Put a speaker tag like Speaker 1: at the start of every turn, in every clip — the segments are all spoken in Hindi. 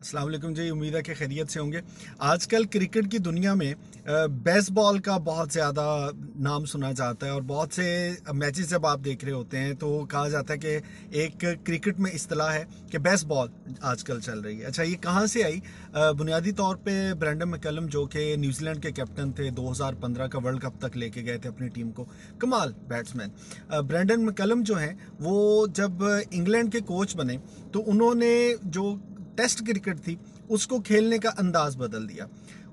Speaker 1: अस्सलाम वालेकुम जी। उम्मीद है कि खैरियत से होंगे। आजकल क्रिकेट की दुनिया में बेसबॉल का बहुत ज़्यादा नाम सुना जाता है और बहुत से मैचेस जब आप देख रहे होते हैं तो कहा जाता है कि एक क्रिकेट में इस्तिलाह है कि बेसबॉल आजकल चल रही है। अच्छा, ये कहाँ से आई? बुनियादी तौर पे ब्रेंडन मैकलम जो कि न्यूजीलैंड के कैप्टन थे, 2015 का वर्ल्ड कप तक लेके गए थे अपनी टीम को, कमाल बैट्समैन। ब्रेंडन मैकलम जो हैं वो जब इंग्लैंड के कोच बने तो उन्होंने जो टेस्ट क्रिकेट थी उसको खेलने का अंदाज बदल दिया।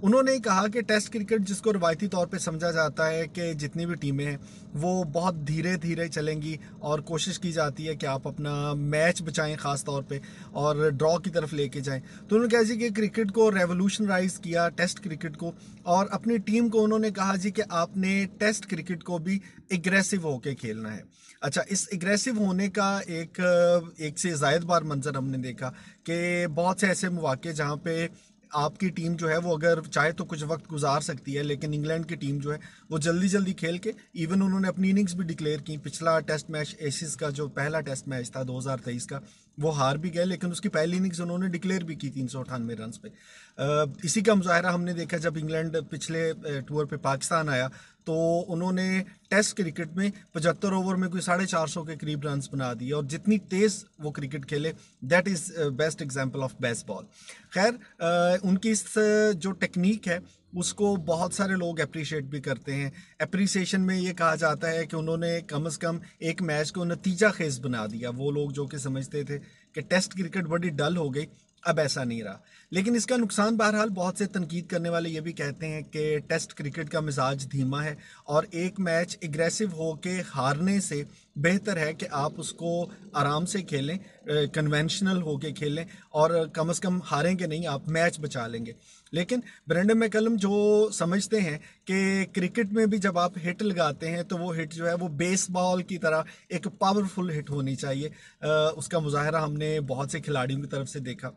Speaker 1: उन्होंने कहा कि टेस्ट क्रिकेट जिसको रवायती तौर पे समझा जाता है कि जितनी भी टीमें हैं वो बहुत धीरे धीरे चलेंगी और कोशिश की जाती है कि आप अपना मैच बचाएं ख़ास तौर पे और ड्रॉ की तरफ लेके जाएं। तो उन्होंने कहा जी कि क्रिकेट को रेवोल्यूशनराइज किया, टेस्ट क्रिकेट को, और अपनी टीम को उन्होंने कहा जी कि आपने टेस्ट क्रिकेट को भी एग्रेसिव होके खेलना है। अच्छा, इस एग्रेसिव होने का एक से ज़ायद बार मंजर हमने देखा कि बहुत से ऐसे मौके जहाँ पे आपकी टीम जो है वो अगर चाहे तो कुछ वक्त गुजार सकती है, लेकिन इंग्लैंड की टीम जो है वो जल्दी जल्दी खेल के, इवन उन्होंने अपनी इनिंग्स भी डिक्लेयर की। पिछला टेस्ट मैच एशिस का जो पहला टेस्ट मैच था 2023 का, वो हार भी गए, लेकिन उसकी पहली इनिंग्स उन्होंने डिक्लेयर भी की 398 रन पे। इसी का मुजाहरा हमने देखा जब इंग्लैंड पिछले टूर पे पाकिस्तान आया तो उन्होंने टेस्ट क्रिकेट में 75 ओवर में कोई 450 के करीब रन बना दिए, और जितनी तेज वो क्रिकेट खेले, that is best example of baseball. खैर, उनकी इस जो टेक्निक है उसको बहुत सारे लोग अप्रिशिएट भी करते हैं। अप्रिसिएशन में ये कहा जाता है कि उन्होंने कम से कम एक मैच को नतीजा खेज बना दिया। वो लोग जो कि समझते थे कि टेस्ट क्रिकेट बड़ी डल हो गई, अब ऐसा नहीं रहा। लेकिन इसका नुकसान, बहरहाल बहुत से तनकीद करने वाले ये भी कहते हैं कि टेस्ट क्रिकेट का मिजाज धीमा है और एक मैच एग्रेसिव होके हारने से बेहतर है कि आप उसको आराम से खेलें, कन्वेंशनल होके खेलें, और कम से कम हारेंगे नहीं, आप मैच बचा लेंगे। लेकिन ब्रेंडन मैकलम जो समझते हैं कि क्रिकेट में भी जब आप हिट लगाते हैं तो वो हिट जो है वो बेसबॉल की तरह एक पावरफुल हिट होनी चाहिए। उसका मुजाहरा हमने बहुत से खिलाड़ियों की तरफ से देखा,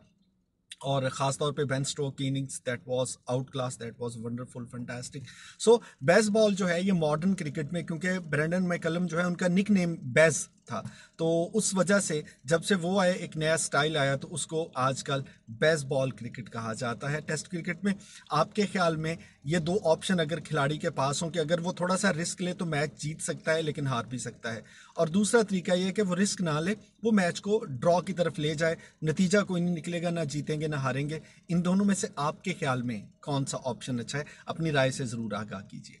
Speaker 1: और ख़ास तौर पे बेन स्टोक की innings, that was out class, that was wonderful, fantastic. So baseball जो है ये मॉडर्न क्रिकेट में, क्योंकि ब्रेंडन मैकलम जो है उनका निक नेम बेस था, तो उस वजह से जब से वो आए एक नया स्टाइल आया, तो उसको आजकल बेसबॉल क्रिकेट कहा जाता है। टेस्ट क्रिकेट में आपके ख्याल में ये दो ऑप्शन अगर खिलाड़ी के पास हों कि अगर वो थोड़ा सा रिस्क ले तो मैच जीत सकता है लेकिन हार भी सकता है, और दूसरा तरीका ये है कि वो रिस्क ना ले, वो मैच को ड्रॉ की तरफ ले जाए, नतीजा कोई नहीं निकलेगा, ना जीतेंगे ना हारेंगे। इन दोनों में से आपके ख्याल में कौन सा ऑप्शन अच्छा है? अपनी राय से ज़रूर आगाह कीजिए।